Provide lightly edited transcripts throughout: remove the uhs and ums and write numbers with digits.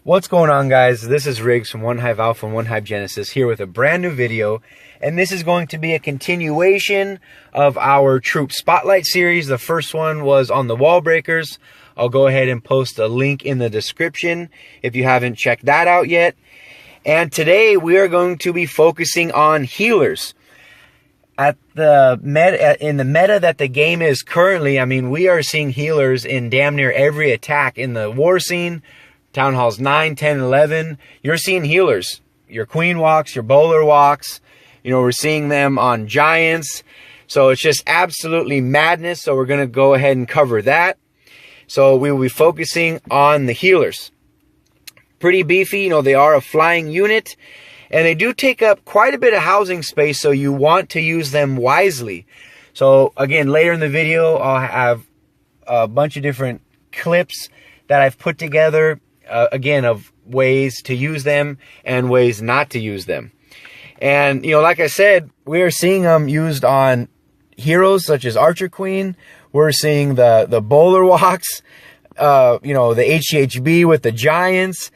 What's going on, guys? This is Riggs from OneHive Alpha and OneHive Genesis here with a brand new video, and this is going to be a continuation of our Troop Spotlight series. The first one was on the wall breakers. I'll go ahead and post a link in the description if you haven't checked that out yet. And today we are going to be focusing on healers. In the meta that the game is currently, I mean, we are seeing healers in damn near every attack in the war scene. Town Halls 9, 10, 11, you're seeing healers. Your Queen walks, your Bowler walks. You know, we're seeing them on Giants. So it's just absolutely madness. So we're going to go ahead and cover that. So we will be focusing on the healers. Pretty beefy. You know, they are a flying unit. And they do take up quite a bit of housing space. So you want to use them wisely. So again, later in the video, I'll have a bunch of different clips that I've put together. Again, of ways to use them and ways not to use them. And, you know, like I said, we are seeing them used on heroes such as Archer Queen. We're seeing the Bowler walks, you know, the HHB with the Giants.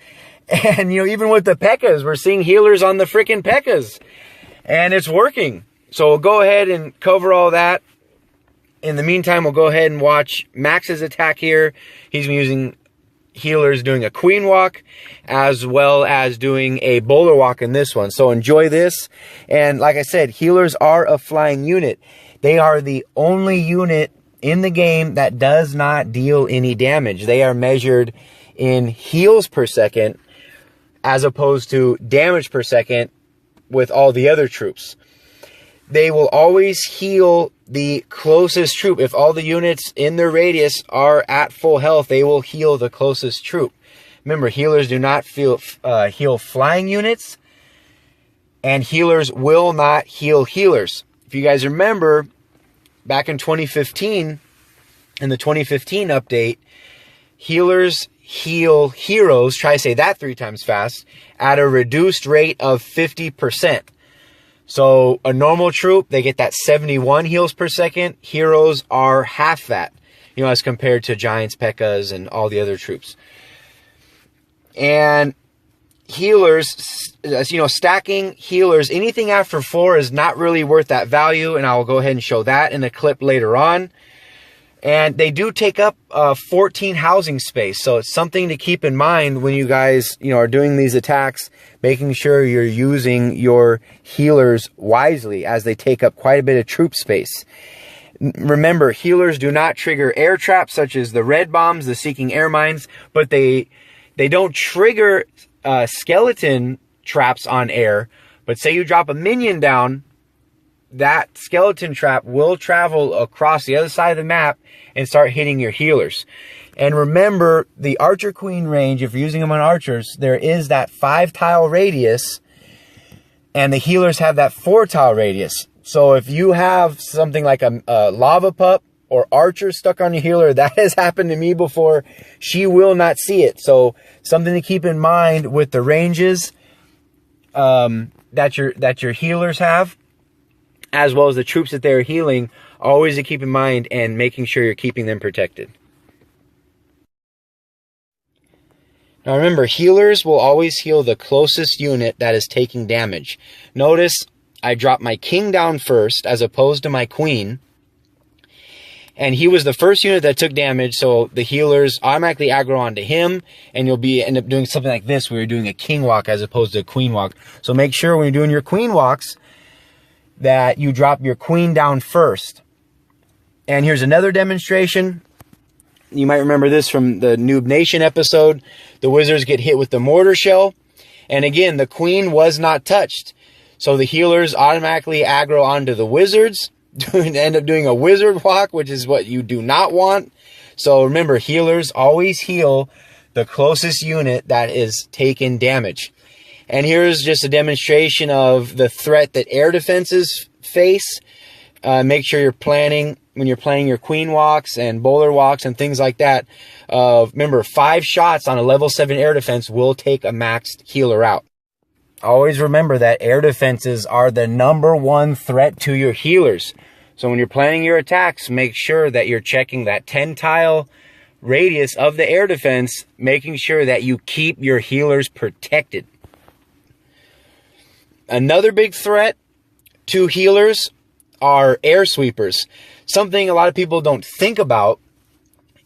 And, you know, even with the P.E.K.K.A.s, we're seeing healers on the freaking P.E.K.K.A.s. And it's working. So we'll go ahead and cover all that. In the meantime, we'll go ahead and watch Max's attack here. He's using healers doing a Queen walk as well as doing a Bowler walk in this one. So enjoy this. And like I said, healers are a flying unit. They are the only unit in the game that does not deal any damage. They are measured in heals per second as opposed to damage per second with all the other troops. They will always heal the closest troop. If all the units in their radius are at full health, they will heal the closest troop. Remember, healers do not heal flying units, and healers will not heal healers. If you guys remember, back in 2015, in the 2015 update, healers heal heroes, try to say that 3 times fast, at a reduced rate of 50%. So a normal troop, they get that 71 heals per second. Heroes are half that, you know, as compared to Giants, P.E.K.K.A.s, and all the other troops. And healers, you know, stacking healers, anything after 4 is not really worth that value. And I will go ahead and show that in a clip later on. And they do take up 14 housing space. So it's something to keep in mind when you guys, you know, are doing these attacks, making sure you're using your healers wisely as they take up quite a bit of troop space. Remember, healers do not trigger air traps such as the red bombs, the seeking air mines, but they don't trigger skeleton traps on air. But say you drop a minion down, that skeleton trap will travel across the other side of the map and start hitting your healers. And remember, the Archer Queen range, if you're using them on archers, there is that 5-tile radius, and the healers have that 4-tile radius. So if you have something like a lava pup or archer stuck on your healer, that has happened to me before, she will not see it. So something to keep in mind with the ranges that your healers have, as well as the troops that they're healing, always to keep in mind and making sure you're keeping them protected. Now remember, healers will always heal the closest unit that is taking damage. Notice I dropped my king down first as opposed to my queen. And he was the first unit that took damage, so the healers automatically aggro onto him, and you'll end up doing something like this where you're doing a king walk as opposed to a queen walk. So make sure when you're doing your queen walks that you drop your queen down first. And here's another demonstration. You might remember this from the Noob Nation episode. The wizards get hit with the mortar shell. And again, the queen was not touched. So the healers automatically aggro onto the wizards. End up doing a wizard walk, which is what you do not want. So remember, healers always heal the closest unit that is taking damage. And here's just a demonstration of the threat that air defenses face. Make sure you're planning, when you're planning your queen walks and bowler walks and things like that. Remember, 5 shots on a level 7 air defense will take a maxed healer out. Always remember that air defenses are the #1 threat to your healers. So when you're planning your attacks, make sure that you're checking that 10-tile radius of the air defense, making sure that you keep your healers protected. Another big threat to healers are air sweepers. Something a lot of people don't think about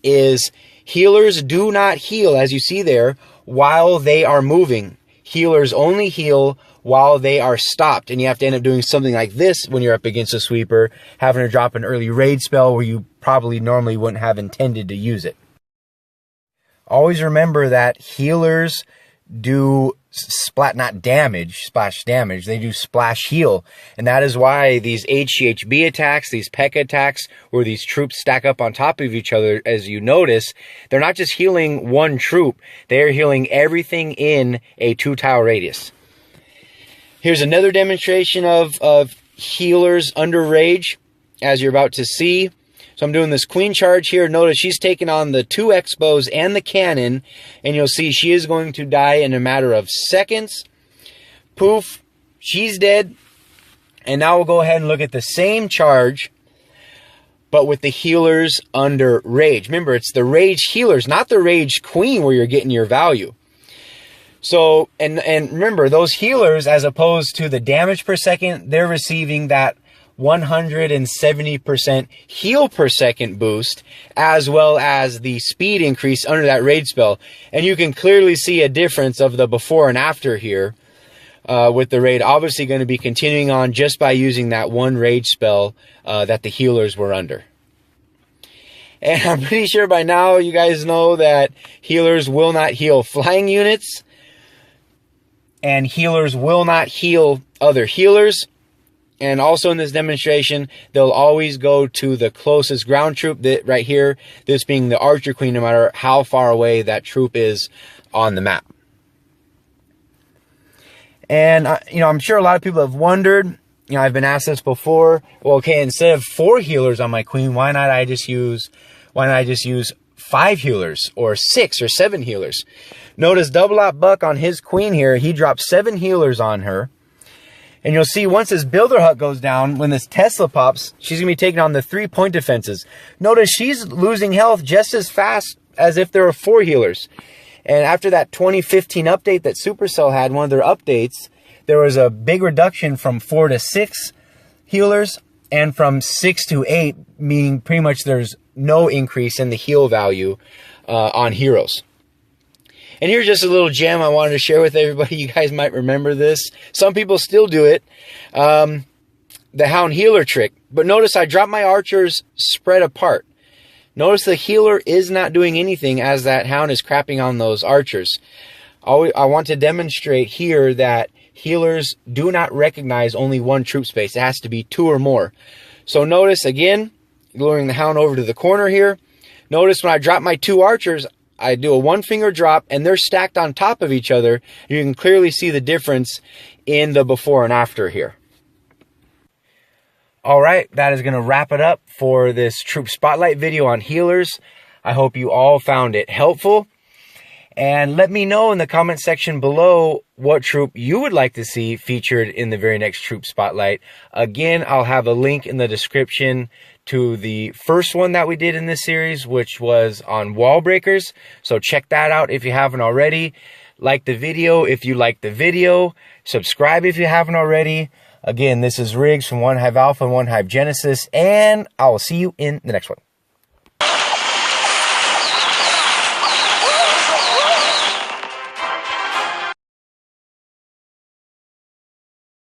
is healers do not heal, as you see there, while they are moving. Healers only heal while they are stopped. And you have to end up doing something like this when you're up against a sweeper, having to drop an early raid spell where you probably normally wouldn't have intended to use it. Always remember that healers do splash damage. They do splash heal. And that is why these HCHB attacks, these P.E.K.K.A. attacks, where these troops stack up on top of each other, as you notice, they're not just healing one troop, they're healing everything in a 2-tile radius. Here's another demonstration of healers under rage, as you're about to see. So I'm doing this queen charge here. Notice she's taking on the 2 X-bows and the cannon. And you'll see she is going to die in a matter of seconds. Poof. She's dead. And now we'll go ahead and look at the same charge, but with the healers under rage. Remember, it's the rage healers, not the rage queen where you're getting your value. So, and remember, those healers, as opposed to the damage per second, they're receiving that 170% heal per second boost, as well as the speed increase under that raid spell. And you can clearly see a difference of the before and after here with the raid. Obviously going to be continuing on just by using that one raid spell that the healers were under. And I'm pretty sure by now you guys know that healers will not heal flying units, and healers will not heal other healers. And also in this demonstration, they'll always go to the closest ground troop, that right here, this being the archer queen, no matter how far away that troop is on the map. And, I'm sure a lot of people have wondered, I've been asked this before, well, okay, instead of 4 healers on my queen, why not I just use 5 healers or 6 or 7 healers? Notice Double Op Buck on his queen here, he dropped 7 healers on her. And you'll see once this builder hut goes down, when this Tesla pops, she's going to be taking on the 3-point defenses. Notice she's losing health just as fast as if there were 4 healers. And after that 2015 update that Supercell had, one of their updates, there was a big reduction from 4 to 6 healers, and from 6 to 8, meaning pretty much there's no increase in the heal value on heroes. And here's just a little gem I wanted to share with everybody. You guys might remember this. Some people still do it. The Hound Healer trick. But notice I dropped my archers spread apart. Notice the healer is not doing anything as that Hound is crapping on those archers. I want to demonstrate here that healers do not recognize only one troop space. It has to be 2 or more. So notice again, luring the Hound over to the corner here. Notice when I drop my 2 archers, I do a 1-finger drop, and they're stacked on top of each other. You can clearly see the difference in the before and after here. All right, that is going to wrap it up for this troop spotlight video on healers. I hope you all found it helpful. And let me know in the comment section below what troop you would like to see featured in the very next troop spotlight. Again, I'll have a link in the description to the first one that we did in this series, which was on wall breakers. So check that out if you haven't already. Like the video if you liked the video. Subscribe if you haven't already. Again, this is Riggs from OneHive Alpha and OneHive Genesis, and I will see you in the next one.